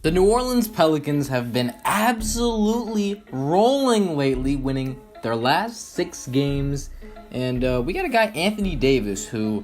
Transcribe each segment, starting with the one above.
The New Orleans Pelicans have been absolutely rolling lately, winning their last 6 games. And we got a guy, Anthony Davis, who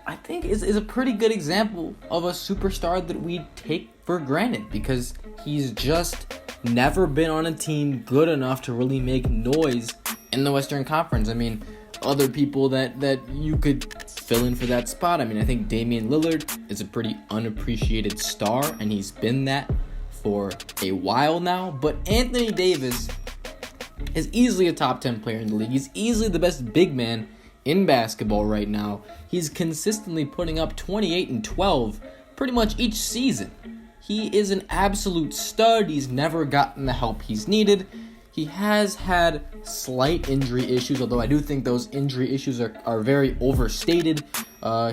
I think is a pretty good example of a superstar that we take for granted because he's just never been on a team good enough to really make noise in the Western Conference. I mean, other people that you could fill in for that spot. I mean, I think Damian Lillard is a pretty unappreciated star, and he's been that for a while now. But Anthony Davis is easily a top 10 player in the league. He's easily the best big man in basketball right now. He's consistently putting up 28 and 12 pretty much each season. He is an absolute stud. He's never gotten the help he's needed. He has had slight injury issues, although I do think those injury issues are very overstated.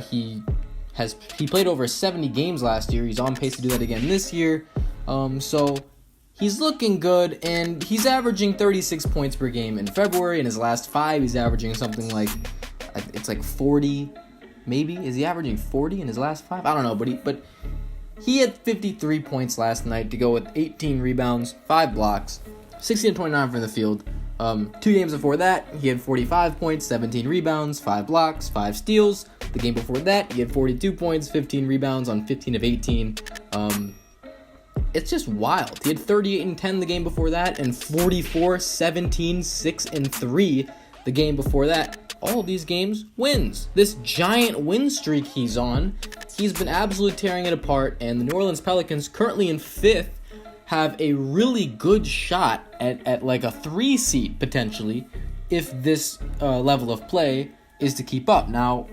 He played over 70 games last year. He's on pace to do that again this year. So he's looking good, and he's averaging 36 points per game in February. In his last 5, he's averaging something like, it's like 40, maybe? Is he averaging 40 in his last 5? I don't know, but he had 53 points last night to go with 18 rebounds, 5 blocks, 16-29 from the field. 2 games before that, he had 45 points, 17 rebounds, 5 blocks, 5 steals. The game before that, he had 42 points, 15 rebounds on 15 of 18. It's just wild. He had 38 and 10 the game before that, and 44, 17, 6 and 3 the game before that. All of these games, wins. This giant win streak he's on, he's been absolutely tearing it apart, and the New Orleans Pelicans, currently in 5th, have a really good shot at like a 3 seed potentially if this level of play is to keep up. Now,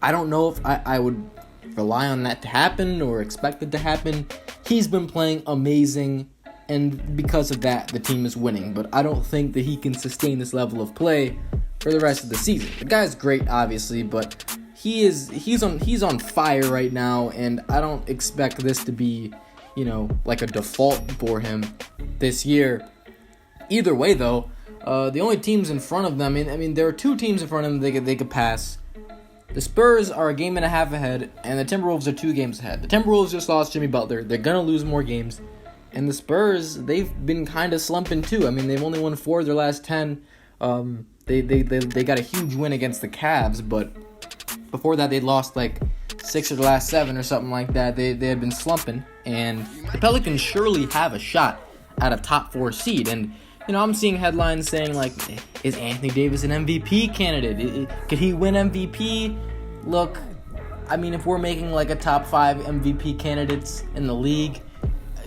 I don't know if I would rely on that to happen or expect it to happen. He's been playing amazing, and because of that, the team is winning. But I don't think that he can sustain this level of play for the rest of the season. The guy's great, obviously, but he's on fire right now, and I don't expect this to be, like a default for him this year. Either way, though, the only teams in front of them, I mean, there are 2 teams in front of them they could pass. The Spurs are a game and a half ahead, and the Timberwolves are 2 games ahead. The Timberwolves just lost Jimmy Butler. They're going to lose more games. And the Spurs, they've been kind of slumping too. I mean, they've only won 4 of their last 10. They got a huge win against the Cavs, but before that, they'd lost like 6 of the last 7 or something like that. They had been slumping, and the Pelicans surely have a shot at a top 4 seed. And I'm seeing headlines saying, like, is Anthony Davis an MVP candidate? Could he win MVP? Look, I mean, if we're making, like, a top 5 MVP candidates in the league,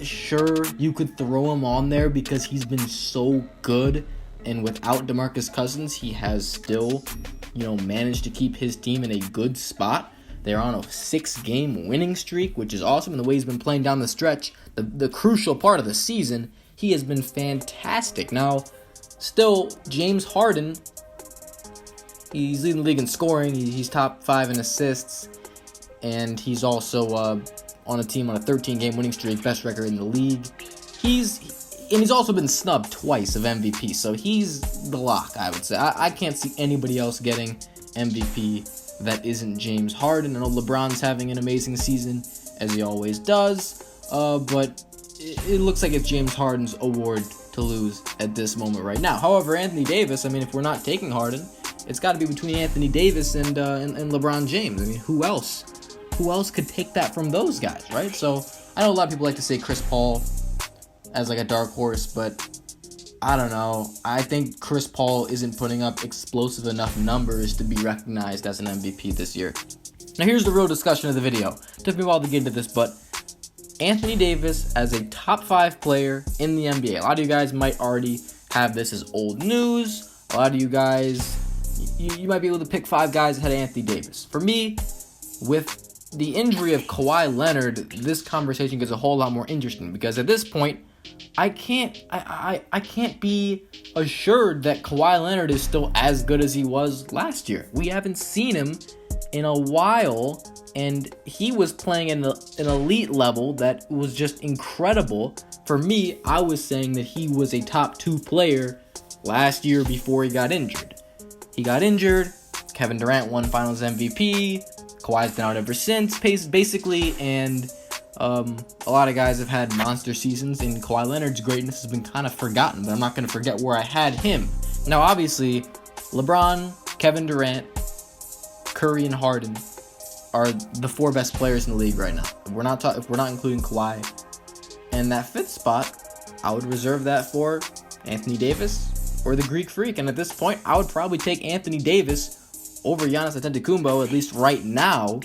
sure, you could throw him on there because he's been so good. And without DeMarcus Cousins, he has still, managed to keep his team in a good spot. They're on a 6-game winning streak, which is awesome. And the way he's been playing down the stretch, the crucial part of the season, he has been fantastic. Now, still, James Harden, he's leading the league in scoring. He's top 5 in assists. And he's also on a team on a 13-game winning streak, best record in the league. He's also been snubbed twice of MVP, so he's the lock, I would say. I can't see anybody else getting MVP that isn't James Harden. I know LeBron's having an amazing season, as he always does, but it looks like it's James Harden's award to lose at this moment right now. However, Anthony Davis, I mean, if we're not taking Harden, it's got to be between Anthony Davis and LeBron James. I mean, who else? Who else could take that from those guys, right? So I know a lot of people like to say Chris Paul as like a dark horse, but I don't know. I think Chris Paul isn't putting up explosive enough numbers to be recognized as an MVP this year. Now here's the real discussion of the video. Took me a while to get into this, but Anthony Davis as a top 5 player in the NBA. A lot of you guys might already have this as old news. A lot of you guys, you might be able to pick 5 guys ahead of Anthony Davis. For me, with the injury of Kawhi Leonard, this conversation gets a whole lot more interesting because at this point, I can't be assured that Kawhi Leonard is still as good as he was last year. We haven't seen him in a while, and he was playing in an elite level that was just incredible. For me, I was saying that he was a top 2 player last year before he got injured. He got injured, Kevin Durant won Finals MVP, Kawhi's been out ever since, basically, and A lot of guys have had monster seasons, and Kawhi Leonard's greatness has been kind of forgotten, but I'm not going to forget where I had him. Now, obviously, LeBron, Kevin Durant, Curry, and Harden are the 4 best players in the league right now. If we're not including Kawhi. And that 5th spot, I would reserve that for Anthony Davis or the Greek Freak. And at this point, I would probably take Anthony Davis over Giannis Antetokounmpo, at least right now.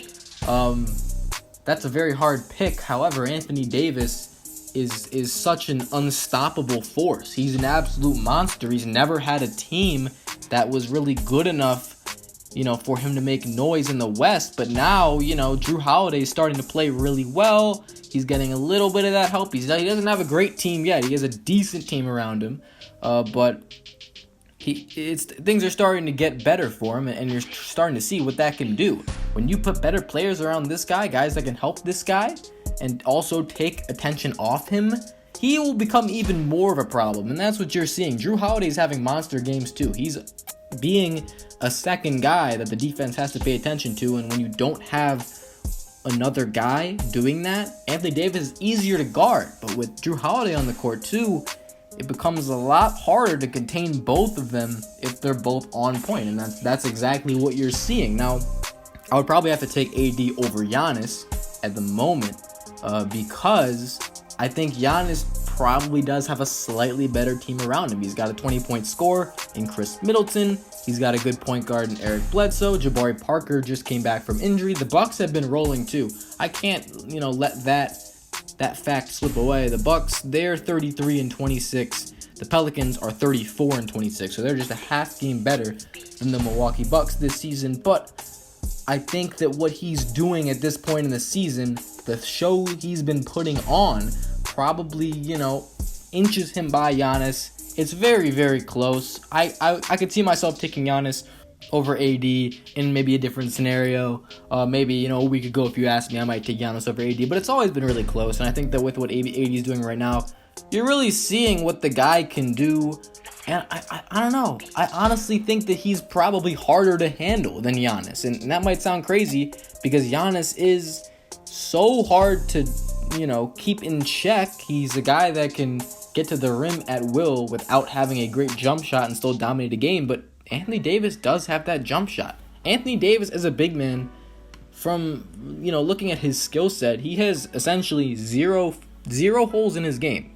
That's a very hard pick. However, Anthony Davis is such an unstoppable force. He's an absolute monster. He's never had a team that was really good enough, for him to make noise in the West. But now, Jrue Holiday is starting to play really well. He's getting a little bit of that help. He doesn't have a great team yet. He has a decent team around him. But things are starting to get better for him, and you're starting to see what that can do. When you put better players around this guy, guys that can help this guy, and also take attention off him, he will become even more of a problem. And that's what you're seeing. Jrue Holiday's having monster games too. He's being a second guy that the defense has to pay attention to, and when you don't have another guy doing that, Anthony Davis is easier to guard. But with Jrue Holiday on the court too, it becomes a lot harder to contain both of them if they're both on point, and that's exactly what you're seeing. Now, I would probably have to take AD over Giannis at the moment because I think Giannis probably does have a slightly better team around him. He's got a 20-point scorer in Chris Middleton. He's got a good point guard in Eric Bledsoe. Jabari Parker just came back from injury. The Bucks have been rolling too. I can't, let that fact slip away. The Bucks, they're 33-26. The Pelicans are 34-26. So they're just a half game better than the Milwaukee Bucks this season. But I think that what he's doing at this point in the season, the show he's been putting on, probably, inches him by Giannis. It's very, very close. I could see myself taking Giannis over AD in maybe a different scenario. Maybe, a week ago, if you asked me, I might take Giannis over AD. But it's always been really close. And I think that with what AD is doing right now, you're really seeing what the guy can do. And I don't know. I honestly think that he's probably harder to handle than Giannis. And that might sound crazy because Giannis is so hard to, keep in check. He's a guy that can get to the rim at will without having a great jump shot and still dominate a game. But Anthony Davis does have that jump shot. Anthony Davis is a big man. From, looking at his skill set, he has essentially zero holes in his game.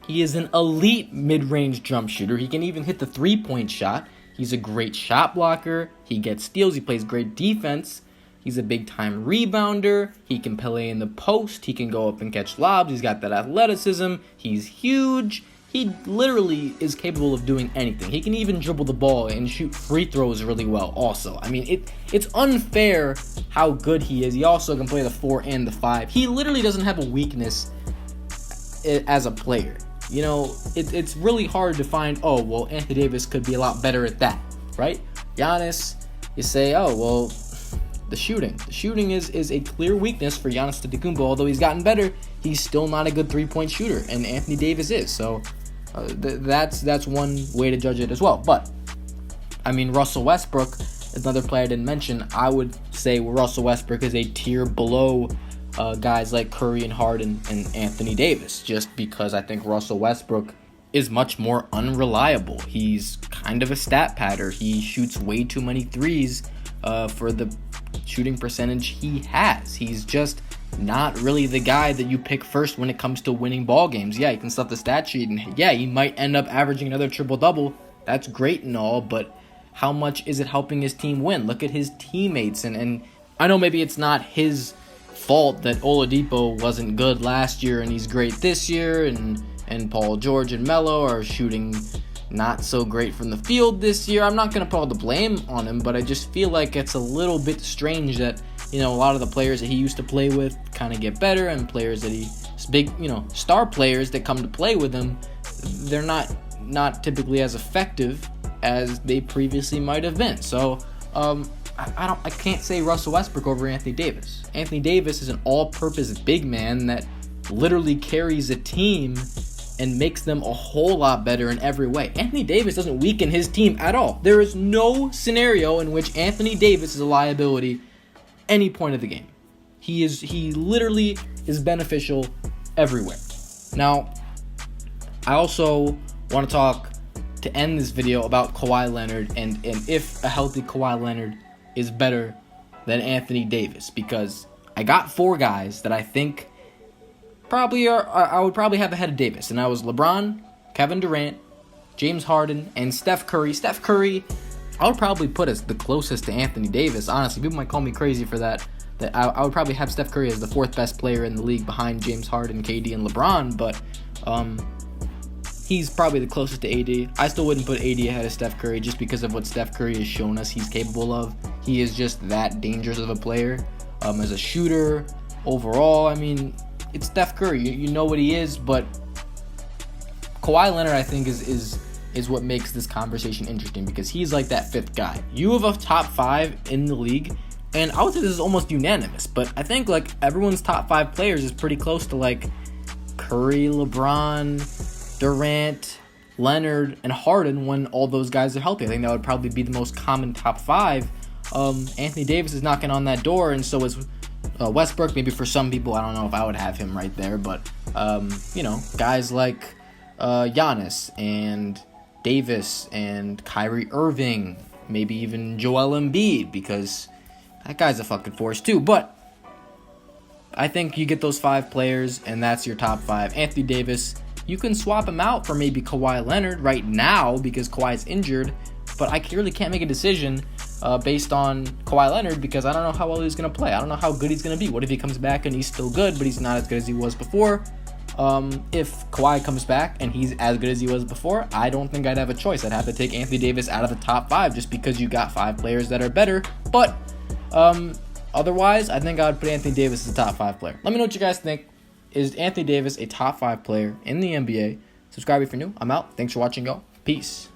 He is an elite mid-range jump shooter. He can even hit the three-point shot. He's a great shot blocker. He gets steals. He plays great defense. He's a big-time rebounder. He can play in the post. He can go up and catch lobs. He's got that athleticism. He's huge. He literally is capable of doing anything. He can even dribble the ball and shoot free throws really well also. I mean, it's unfair how good he is. He also can play the 4 and the 5. He literally doesn't have a weakness as a player. It's really hard to find, Anthony Davis could be a lot better at that, right? Giannis, you say, the shooting. The shooting is a clear weakness for Giannis Antetokounmpo. Although he's gotten better, he's still not a good three-point shooter, and Anthony Davis is. So that's one way to judge it as well. But, Russell Westbrook is another player I didn't mention. I would say Russell Westbrook is a tier below guys like Curry and Harden and Anthony Davis, just because I think Russell Westbrook is much more unreliable. He's kind of a stat padder. He shoots way too many threes for the shooting percentage he has. He's just not really the guy that you pick first when it comes to winning ball games. Yeah, he can stuff the stat sheet, and yeah, he might end up averaging another triple-double. That's great and all, but how much is it helping his team win? Look at his teammates, and I know maybe it's not his fault that Oladipo wasn't good last year and he's great this year, and Paul George and Melo are shooting not so great from the field this year. I'm not going to put all the blame on him, but I just feel like it's a little bit strange that, a lot of the players that he used to play with kind of get better, and players that star players that come to play with him, they're not typically as effective as they previously might have been. So, I can't say Russell Westbrook over Anthony Davis. Anthony Davis is an all-purpose big man that literally carries a team and makes them a whole lot better in every way. Anthony Davis doesn't weaken his team at all. There is no scenario in which Anthony Davis is a liability any point of the game. He literally is beneficial everywhere. Now, I also want to talk to end this video about Kawhi Leonard and if a healthy Kawhi Leonard is better than Anthony Davis, because I got 4 guys that I think I would probably have ahead of Davis, and that was LeBron, Kevin Durant, James Harden, and Steph Curry. Steph Curry, I would probably put as the closest to Anthony Davis. Honestly, people might call me crazy for that. I would probably have Steph Curry as the 4th best player in the league behind James Harden, KD, and LeBron, but he's probably the closest to AD. I still wouldn't put AD ahead of Steph Curry just because of what Steph Curry has shown us he's capable of. He is just that dangerous of a player. As a shooter, overall, I mean, it's Steph Curry. You know what he is, but Kawhi Leonard, I think, is what makes this conversation interesting, because he's like that 5th guy. You have a top 5 in the league, and I would say this is almost unanimous, but I think like everyone's top 5 players is pretty close to like Curry, LeBron, Durant, Leonard, and Harden when all those guys are healthy. I think that would probably be the most common top 5. Anthony Davis is knocking on that door, and so is Westbrook. Maybe for some people, I don't know if I would have him right there, but guys like Giannis and Davis and Kyrie Irving, maybe even Joel Embiid, because that guy's a fucking force too. But I think you get those 5 players, and that's your top 5. Anthony Davis, you can swap him out for maybe Kawhi Leonard right now because Kawhi's injured, but I clearly can't make a decision based on Kawhi Leonard because I don't know how well he's going to play. I don't know how good he's going to be. What if he comes back and he's still good, but he's not as good as he was before? If Kawhi comes back and he's as good as he was before, I don't think I'd have a choice. I'd have to take Anthony Davis out of the top 5 just because you got 5 players that are better. But otherwise, I think I would put Anthony Davis as a top 5 player. Let me know what you guys think. Is Anthony Davis a top 5 player in the NBA? Subscribe if you're new. I'm out. Thanks for watching, y'all. Peace.